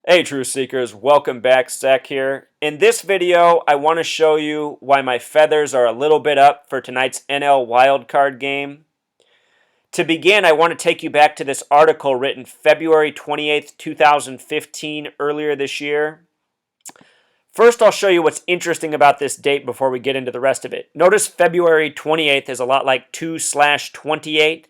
Hey Truth Seekers, welcome back, Zach here. In this video, I want to show you why my feathers are a little bit up for tonight's NL wildcard game. To begin, I want to take you back to this article written February 28th, 2015, earlier this year. First, I'll show you what's interesting about this date before we get into the rest of it. Notice February 28th is a lot like 2/28.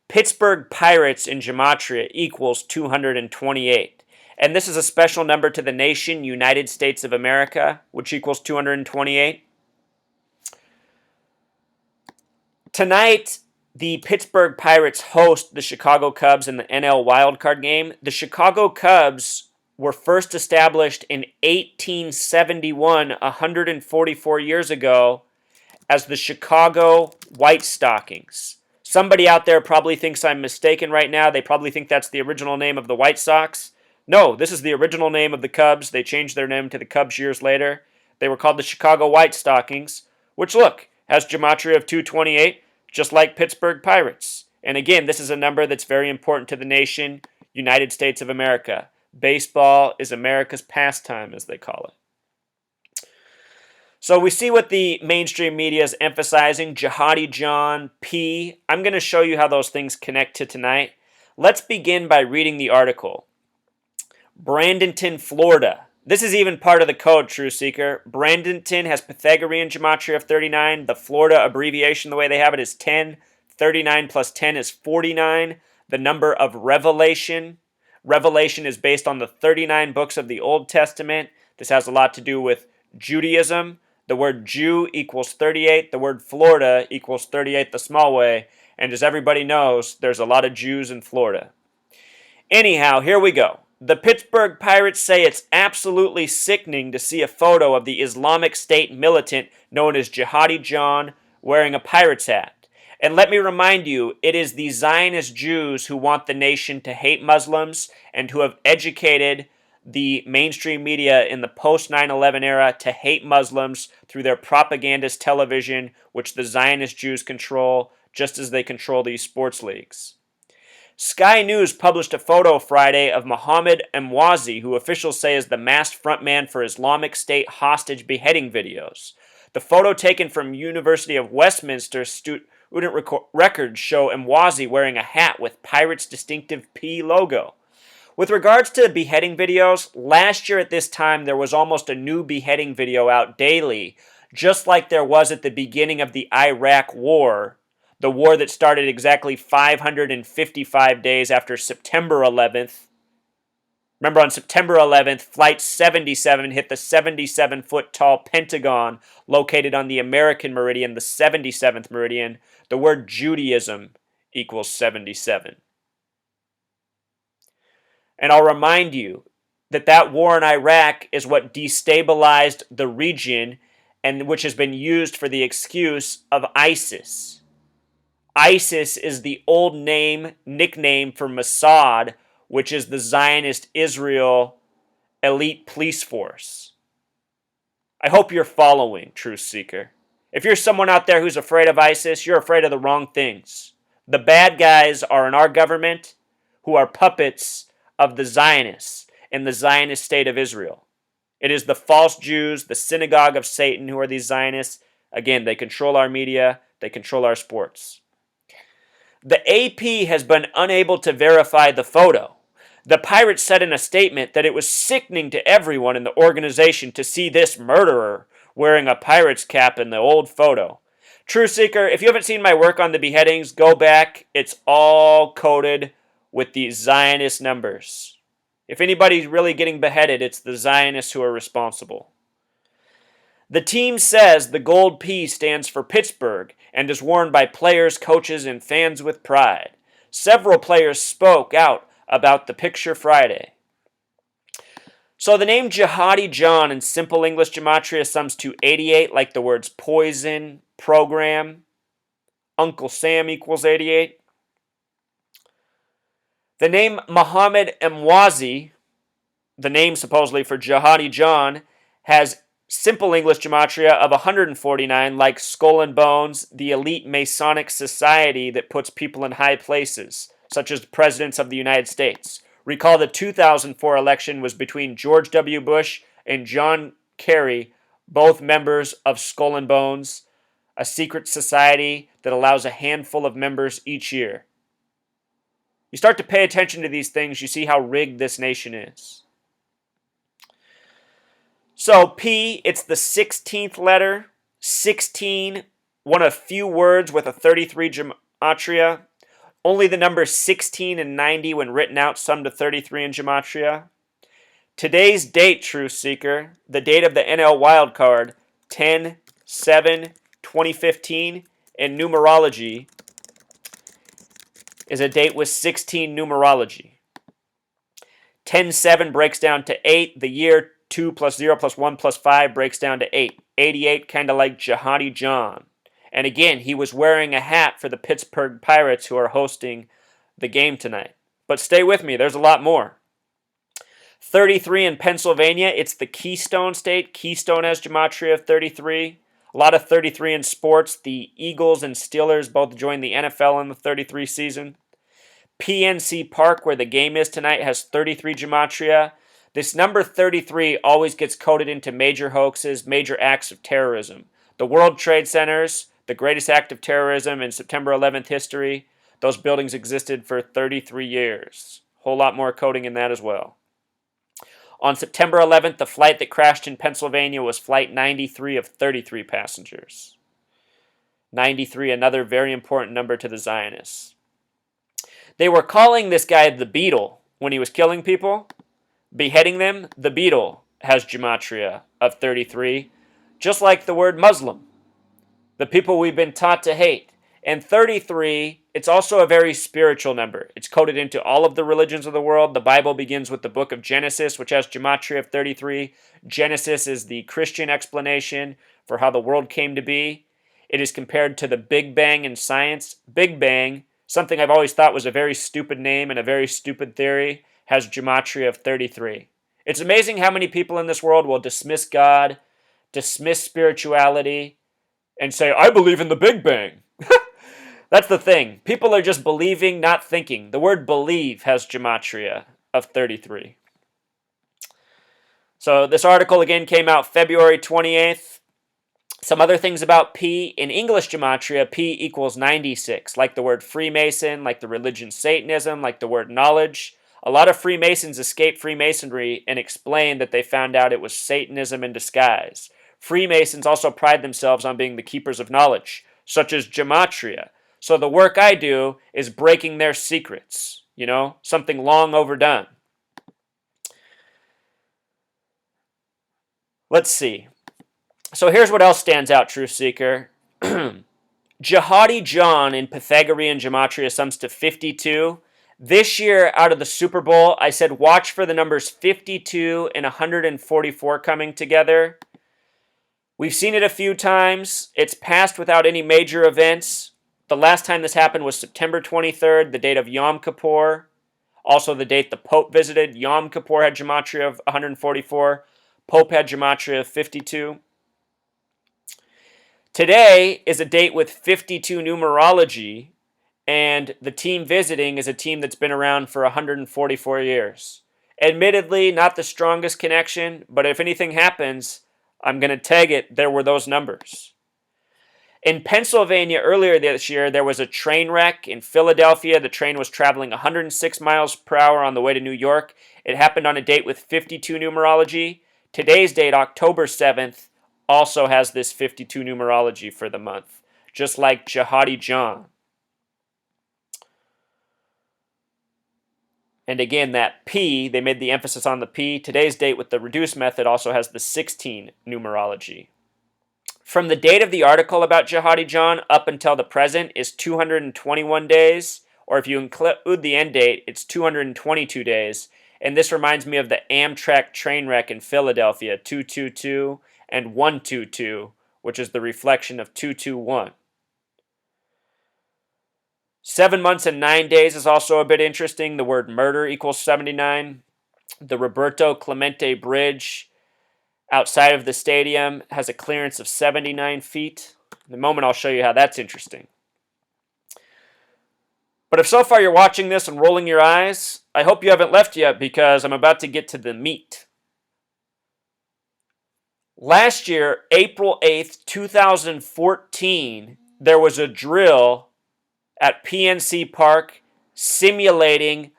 Pittsburgh Pirates in Gematria equals 228. And this is a special number to the nation, United States of America, which equals 228. Tonight, the Pittsburgh Pirates host the Chicago Cubs in the NL wildcard game. The Chicago Cubs were first established in 1871, 144 years ago, as the Chicago White Stockings. Somebody out there probably thinks I'm mistaken right now. They probably think that's the original name of the White Sox. No, this is the original name of the Cubs. They changed their name to the Cubs years later. They were called the Chicago White Stockings, which, look, has gematria of 228, just like Pittsburgh Pirates. And again, this is a number that's very important to the nation, United States of America. Baseball is America's pastime, as they call it. So we see what the mainstream media is emphasizing, Jihadi John, P. I'm going to show you how those things connect to tonight. Let's begin by reading the article. Bradenton, Florida. This is even part of the code, True Seeker. Bradenton has Pythagorean gematria of 39. The Florida abbreviation, the way they have it, is 10. 39 plus 10 is 49. The number of revelation. Revelation is based on the 39 books of the Old Testament. This has a lot to do with Judaism. The word Jew equals 38. The word Florida equals 38 the small way. And as everybody knows, there's a lot of Jews in Florida. Anyhow, here we go. The Pittsburgh Pirates say it's absolutely sickening to see a photo of the Islamic State militant known as Jihadi John wearing a Pirates hat. And let me remind you, it is the Zionist Jews who want the nation to hate Muslims and who have educated the mainstream media in the post-9/11 era to hate Muslims through their propagandist television, which the Zionist Jews control, just as they control these sports leagues. Sky News published a photo Friday of Mohammed Emwazi, who officials say is the masked frontman for Islamic State hostage beheading videos. The photo taken from University of Westminster student records show Emwazi wearing a hat with Pirates' distinctive P logo. With regards to beheading videos, last year at this time there was almost a new beheading video out daily, just like there was at the beginning of the Iraq War. The war that started exactly 555 days after September 11th. Remember, on September 11th, Flight 77 hit the 77-foot-tall Pentagon located on the American meridian, the 77th meridian. The word Judaism equals 77. And I'll remind you that that war in Iraq is what destabilized the region and which has been used for the excuse of ISIS. ISIS is the old nickname for Mossad, which is the Zionist Israel elite police force. I hope you're following, Truth Seeker. If you're someone out there who's afraid of ISIS, you're afraid of the wrong things. The bad guys are in our government who are puppets of the Zionists in the Zionist state of Israel. It is the false Jews, the synagogue of Satan, who are these Zionists. Again, they control our media, they control our sports. The AP has been unable to verify the photo. The Pirates said in a statement that it was sickening to everyone in the organization to see this murderer wearing a Pirates cap in the old photo. True Seeker, if you haven't seen my work on the beheadings, go back. It's all coded with these Zionist numbers. If anybody's really getting beheaded, it's the Zionists who are responsible. The team says the gold P stands for Pittsburgh and is worn by players, coaches, and fans with pride. Several players spoke out about the picture Friday. So the name Jihadi John in simple English gematria sums to 88, like the words poison, program. Uncle Sam equals 88. The name Mohammed Emwazi, the name supposedly for Jihadi John, has simple English gematria of 149, like Skull and Bones, the elite Masonic society that puts people in high places, such as presidents of the United States. Recall the 2004 election was between George W. Bush and John Kerry, both members of Skull and Bones, a secret society that allows a handful of members each year. You start to pay attention to these things, you see how rigged this nation is. So P, it's the 16th letter. 16, one of few words with a 33 gematria. Only the numbers 16 and 90 when written out sum to 33 in gematria. Today's date, Truth Seeker, the date of the NL wildcard, 10/7/2015, in numerology, is a date with 16 numerology. 10/7 breaks down to 8. The year 2 plus 0 plus 1 plus 5 breaks down to 8. 88, kind of like Jihadi John. And again, he was wearing a hat for the Pittsburgh Pirates who are hosting the game tonight. But stay with me, there's a lot more. 33 in Pennsylvania, it's the Keystone State. Keystone has gematria of 33. A lot of 33 in sports. The Eagles and Steelers both joined the NFL in the 33 season. PNC Park, where the game is tonight, has 33 gematria. This number 33 always gets coded into major hoaxes, major acts of terrorism. The World Trade Centers, the greatest act of terrorism in September 11th history, those buildings existed for 33 years. Whole lot more coding in that as well. On September 11th, the flight that crashed in Pennsylvania was Flight 93 of 33 passengers. 93, another very important number to the Zionists. They were calling this guy the Beetle when he was killing people, beheading them. The Beetle has gematria of 33, just like the word Muslim, the people we've been taught to hate. And 33, it's also a very spiritual number. It's coded into all of the religions of the world. The Bible begins with the book of Genesis, which has gematria of 33. Genesis is the Christian explanation for how the world came to be. It is compared to the Big Bang in science. Big Bang, something I've always thought was a very stupid name and a very stupid theory, has gematria of 33. It's amazing how many people in this world will dismiss God, dismiss spirituality, and say, I believe in the Big Bang. That's the thing. People are just believing, not thinking. The word believe has gematria of 33. So this article again came out February 28th. Some other things about P. In English gematria, P equals 96. Like the word Freemason, like the religion Satanism, like the word knowledge. A lot of Freemasons escaped Freemasonry and explained that they found out it was Satanism in disguise. Freemasons also pride themselves on being the keepers of knowledge, such as gematria. So the work I do is breaking their secrets, something long overdone. Let's see. So here's what else stands out, Truth Seeker. Jihadi John in Pythagorean gematria sums to 52. This year, out of the Super Bowl, I said watch for the numbers 52 and 144 coming together. We've seen it a few times. It's passed without any major events. The last time this happened was September 23rd, the date of Yom Kippur. Also the date the Pope visited. Yom Kippur had gematria of 144. Pope had gematria of 52. Today is a date with 52 numerology, and the team visiting is a team that's been around for 144 years. Admittedly, not the strongest connection, but if anything happens, I'm going to tag it, there were those numbers. In Pennsylvania earlier this year, there was a train wreck. In Philadelphia, the train was traveling 106 miles per hour on the way to New York. It happened on a date with 52 numerology. Today's date, October 7th, also has this 52 numerology for the month, just like Jihadi John. And again, that P, they made the emphasis on the P. Today's date with the reduced method also has the 16 numerology. From the date of the article about Jihadi John up until the present is 221 days, or if you include the end date, it's 222 days. And this reminds me of the Amtrak train wreck in Philadelphia, 222 and 122, which is the reflection of 221. 7 months and 9 days is also a bit interesting. The word murder equals 79. The Roberto Clemente Bridge outside of the stadium has a clearance of 79 feet. In a moment, I'll show you how that's interesting. But if so far you're watching this and rolling your eyes, I hope you haven't left yet because I'm about to get to the meat. Last year, April 8th, 2014, there was a drill at PNC Park simulating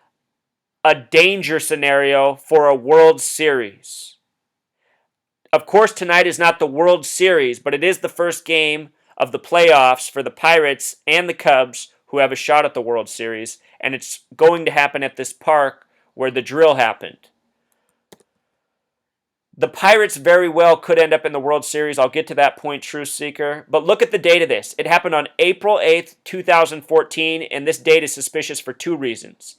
a danger scenario for a World Series. Of course, tonight is not the World Series, but it is the first game of the playoffs for the Pirates and the Cubs, who have a shot at the World Series, and it's going to happen at this park where the drill happened. The Pirates very well could end up in the World Series. I'll get to that point, Truth Seeker. But look at the date of this. It happened on April 8th, 2014, and this date is suspicious for two reasons.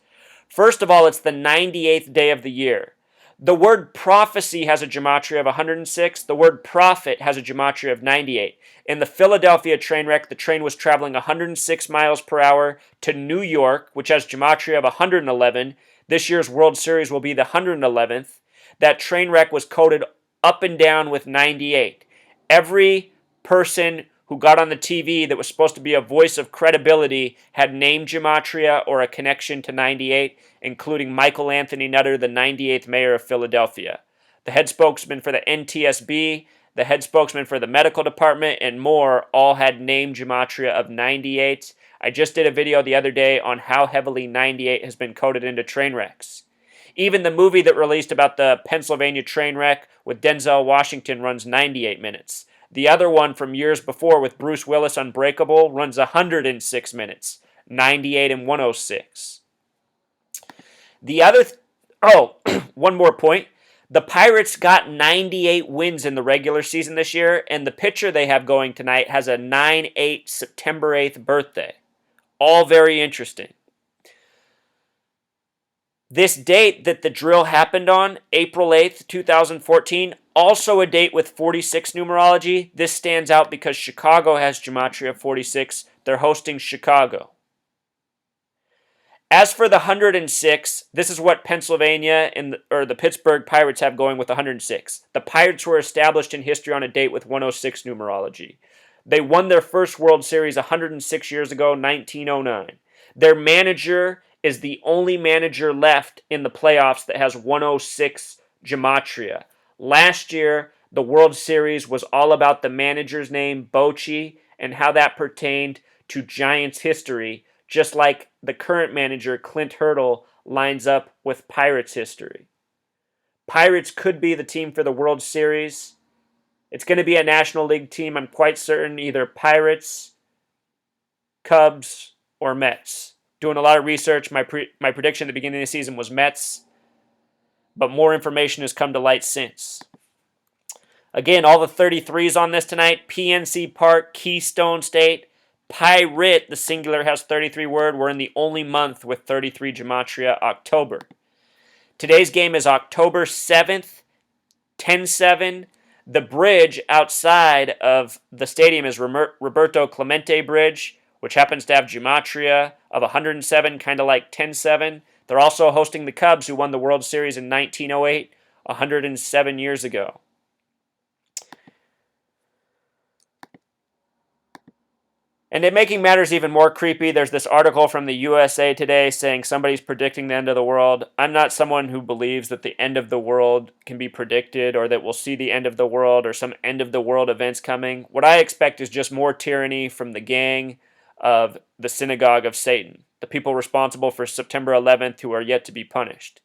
First of all, it's the 98th day of the year. The word prophecy has a gematria of 106. The word prophet has a gematria of 98. In the Philadelphia train wreck, the train was traveling 106 miles per hour to New York, which has gematria of 111. This year's World Series will be the 111th. That train wreck was coded up and down with 98. Every person who got on the TV that was supposed to be a voice of credibility had name gematria or a connection to 98, including Michael Anthony Nutter, the 98th mayor of Philadelphia. The head spokesman for the NTSB, the head spokesman for the medical department, and more all had name gematria of 98. I just did a video the other day on how heavily 98 has been coded into train wrecks. Even the movie that released about the Pennsylvania train wreck with Denzel Washington runs 98 minutes. The other one from years before with Bruce Willis, Unbreakable, runs 106 minutes, 98 and 106. One more point. The Pirates got 98 wins in the regular season this year, and the pitcher they have going tonight has a 9/8 September 8th birthday. All very interesting. This date that the drill happened on, April 8th, 2014, also a date with 46 numerology. This stands out because Chicago has gematria of 46. They're hosting Chicago. As for the 106, this is what Pennsylvania or the Pittsburgh Pirates have going with 106. The Pirates were established in history on a date with 106 numerology. They won their first World Series 106 years ago, 1909. Their manager is the only manager left in the playoffs that has 106 gematria. Last year, the World Series was all about the manager's name, Bochy, and how that pertained to Giants history, just like the current manager, Clint Hurdle, lines up with Pirates history. Pirates could be the team for the World Series. It's going to be a National League team, I'm quite certain, either Pirates, Cubs, or Mets. Doing a lot of research. My prediction at the beginning of the season was Mets, but more information has come to light since. Again, all the 33s on this tonight. PNC Park, Keystone State, Pirate, the singular has 33 word. We're in the only month with 33 gematria, October. Today's game is October 7th, 10-7. The bridge outside of the stadium is Roberto Clemente Bridge, which happens to have gematria of 107, kind of like 10-7. They're also hosting the Cubs, who won the World Series in 1908, 107 years ago. And in making matters even more creepy, there's this article from the USA Today saying somebody's predicting the end of the world. I'm not someone who believes that the end of the world can be predicted or that we'll see the end of the world or some end of the world events coming. What I expect is just more tyranny from the gang of the synagogue of Satan, the people responsible for September 11th who are yet to be punished.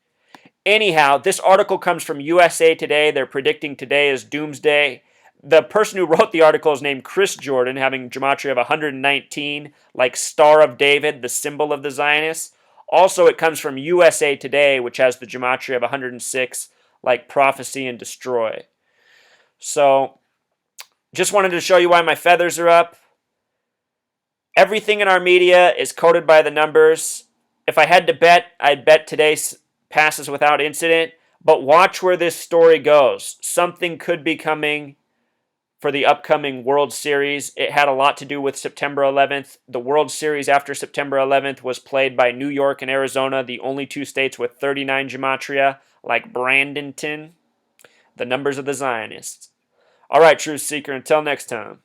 Anyhow, this article comes from USA Today. They're predicting today is doomsday. The person who wrote the article is named Chris Jordan, having gematria of 119, like Star of David, the symbol of the Zionists. Also, it comes from USA Today, which has the gematria of 106, like prophecy and destroy. So, just wanted to show you why my feathers are up. Everything in our media is coded by the numbers. If I had to bet, I'd bet today passes without incident. But watch where this story goes. Something could be coming for the upcoming World Series. It had a lot to do with September 11th. The World Series after September 11th was played by New York and Arizona, the only two states with 39 gematria, like Bradenton. The numbers of the Zionists. All right, Truth Seeker, until next time.